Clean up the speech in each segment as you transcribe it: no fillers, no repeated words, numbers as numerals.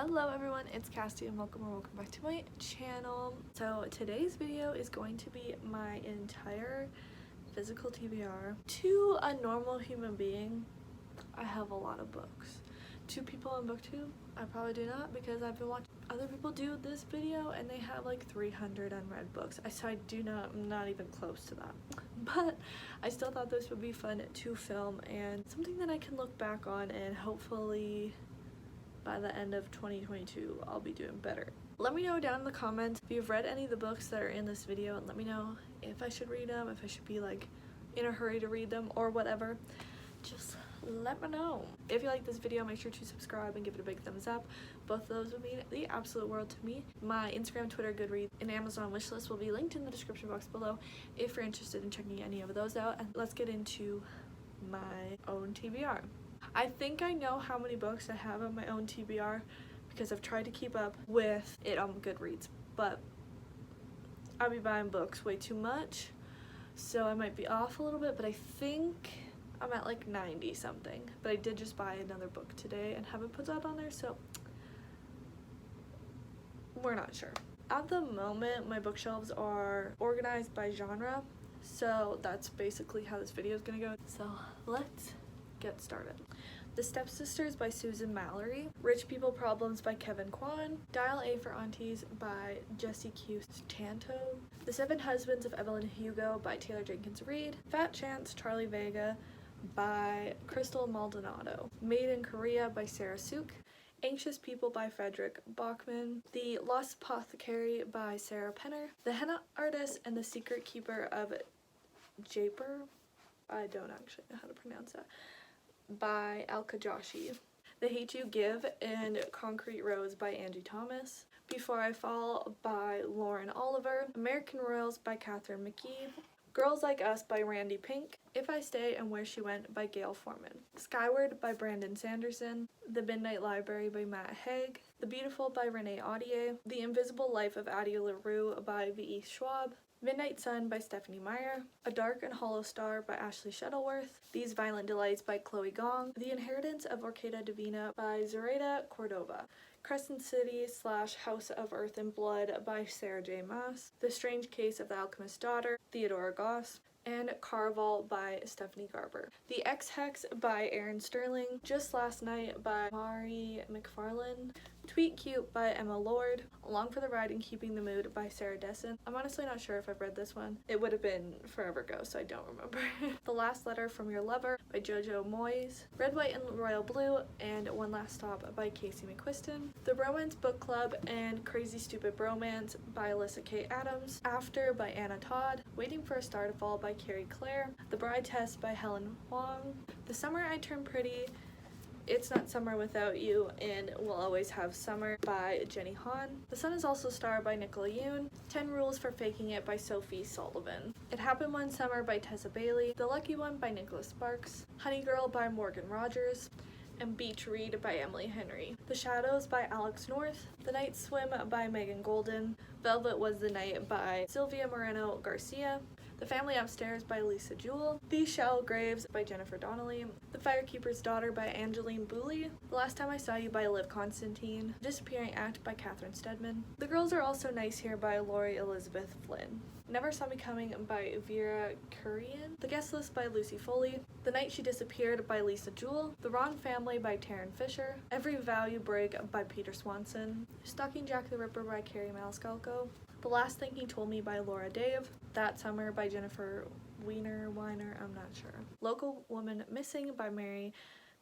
Hello everyone, it's Cassie and welcome back to my channel. So today's video is going to be my entire physical TBR. To a normal human being, I have a lot of books. To people on booktube, I probably do not, because I've been watching other people do this video and they have like 300 unread books. I'm not even close to that. But I still thought this would be fun to film and something that I can look back on, and hopefully by the end of 2022 I'll be doing better. Let me know down in the comments if you've read any of the books that are in this video, and let me know if I should read them, if I should be like in a hurry to read them or whatever. Just let me know. If you like this video, make sure to subscribe and give it a big thumbs up. Both of those would mean the absolute world to me. My Instagram, Twitter, Goodreads, and Amazon wishlist will be linked in the description box below if you're interested in checking any of those out. And let's get into my own TBR. I think I know how many books I have on my own TBR because I've tried to keep up with it on Goodreads, but I'll be buying books way too much, so I might be off a little bit, but I think I'm at like 90 something. But I did just buy another book today and haven't put that on there, so we're not sure. At the moment, my bookshelves are organized by genre, so that's basically how this video is gonna go. So let's get started. The Stepsisters by Susan Mallory, Rich People Problems by Kevin Kwan, Dial A for Aunties by Jessie Q. Tanto, The Seven Husbands of Evelyn Hugo by Taylor Jenkins Reid, Fat Chance Charlie Vega by Crystal Maldonado, Made in Korea by Sarah Suk, Anxious People by Frederick Bachman, The Lost Apothecary by Sarah Penner, The Henna Artist and the Secret Keeper of Japer, I don't actually know how to pronounce that, by Alka Joshi, The Hate You Give and Concrete Rose by Angie Thomas, Before I Fall by Lauren Oliver, American Royals by Catherine McKee, Girls Like Us by Randy Pink, If I Stay and Where She Went by Gail Foreman, Skyward by Brandon Sanderson, The Midnight Library by Matt Haig, The Beautiful by Renee Audier, The Invisible Life of Addie LaRue by V.E. Schwab, Midnight Sun by Stephanie Meyer, A Dark and Hollow Star by Ashley Shuttleworth, These Violent Delights by Chloe Gong, The Inheritance of Orquídea Divina by Zoraida Cordova, Crescent City / House of Earth and Blood by Sarah J. Maas, The Strange Case of the Alchemist's Daughter, Theodora Goss, and Carval by Stephanie Garber, The X-Hex by Aaron Sterling, Just Last Night by Mari McFarlane, Tweet Cute by Emma Lord, Along for the Ride and Keeping the Mood by Sarah Dessen. I'm honestly not sure if I've read this one. It would have been forever ago, so I don't remember. The Last Letter from Your Lover by Jojo Moyes, Red, White, and Royal Blue, and One Last Stop by Casey McQuiston, The Romance Book Club and Crazy Stupid Bromance by Alyssa K. Adams, After by Anna Todd, Waiting for a Star to Fall by Carrie Clare, The Bride Test by Helen Huang, The Summer I Turned Pretty, It's Not Summer Without You, and We'll Always Have Summer by Jenny Han, The Sun Is Also Star by Nicola Yoon, 10 Rules for Faking It by Sophie Sullivan, It Happened One Summer by Tessa Bailey, The Lucky One by Nicholas Sparks, Honey Girl by Morgan Rogers, and Beach Read by Emily Henry, The Shadows by Alex North, The Night Swim by Megan Golden, Velvet Was the Night by Sylvia Moreno Garcia, The Family Upstairs by Lisa Jewell, These Shallow Graves by Jennifer Donnelly, The Firekeeper's Daughter by Angeline Booley, The Last Time I Saw You by Liv Constantine, Disappearing Act by Catherine Stedman, The Girls Are Also Nice Here by Lori Elizabeth Flynn, Never Saw Me Coming by Vera Kurian, The Guest List by Lucy Foley, The Night She Disappeared by Lisa Jewell, The Wrong Family by Taryn Fisher, Every Vow You Break by Peter Swanson, Stalking Jack the Ripper by Carrie Maniscalco, The Last Thing He Told Me by Laura Dave, That Summer by Jennifer Weiner, I'm not sure, Local Woman Missing by Mary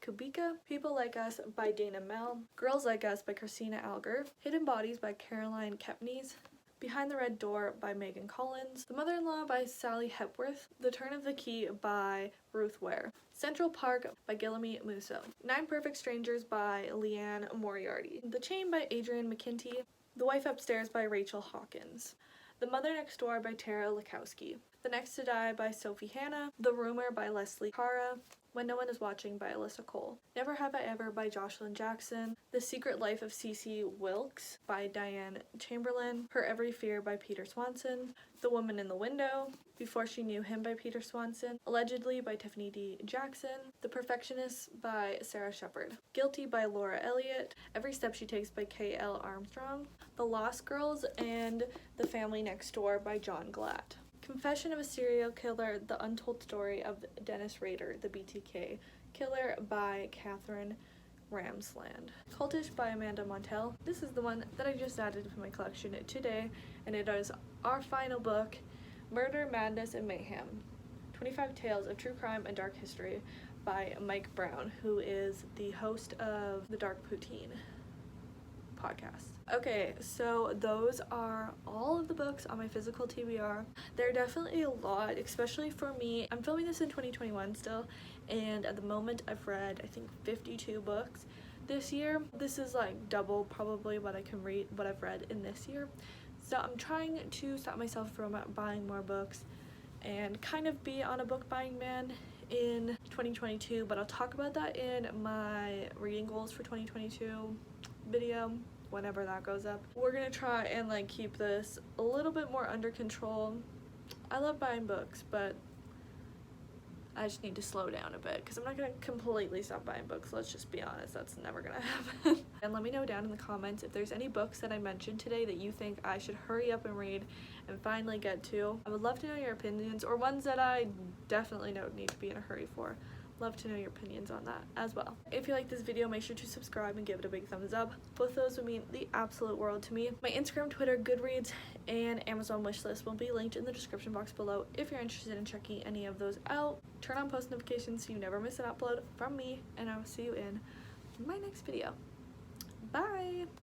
Kubica, People Like Us by Dana Mel, Girls Like Us by Christina Alger, Hidden Bodies by Caroline Kepnes, Behind the Red Door by Megan Collins, The Mother-in-Law by Sally Hepworth, The Turn of the Key by Ruth Ware, Central Park by Guillemette Musso, 9 Perfect Strangers by Leanne Moriarty, The Chain by Adrienne McKinty, The Wife Upstairs by Rachel Hawkins, The Mother Next Door by Tara Likowski, The Next to Die by Sophie Hannah, The Rumor by Leslie Cara, When No One Is Watching by Alyssa Cole, Never Have I Ever by Jocelyn Jackson, The Secret Life of Cece Wilkes by Diane Chamberlain, Her Every Fear by Peter Swanson, The Woman in the Window, Before She Knew Him by Peter Swanson, Allegedly by Tiffany D. Jackson, The Perfectionist by Sarah Shepard, Guilty by Laura Elliott, Every Step She Takes by K.L. Armstrong, The Lost Girls, and The Family Next Door by John Glatt. Confession of a Serial Killer, The Untold Story of Dennis Rader, the BTK Killer by Catherine Ramsland. Cultish by Amanda Montell. This is the one that I just added to my collection today, and it is our final book, Murder, Madness, and Mayhem, 25 Tales of True Crime and Dark History by Mike Brown, who is the host of the Dark Poutine podcast. Okay, so those are all of the books on my physical TBR. They're definitely a lot, especially for me. I'm filming this in 2021 still, and at the moment I've read, I think, 52 books this year. This is like double probably what I can read, what I've read in this year. So I'm trying to stop myself from buying more books and kind of be on a book buying ban in 2022, but I'll talk about that in my reading goals for 2022 video whenever that goes up. We're gonna try and like keep this a little bit more under control. I love buying books, but I just need to slow down a bit because I'm not gonna completely stop buying books. Let's just be honest, that's never gonna happen. And let me know down in the comments if there's any books that I mentioned today that you think I should hurry up and read and finally get to. I would love to know your opinions, or ones that I definitely don't need to be in a hurry for. Love to know your opinions on that as well. If you like this video, make sure to subscribe and give it a big thumbs up. Both those would mean the absolute world to me. My Instagram, Twitter, Goodreads, and Amazon wishlist will be linked in the description box below if you're interested in checking any of those out. Turn on post notifications so you never miss an upload from me, and I will see you in my next video. Bye!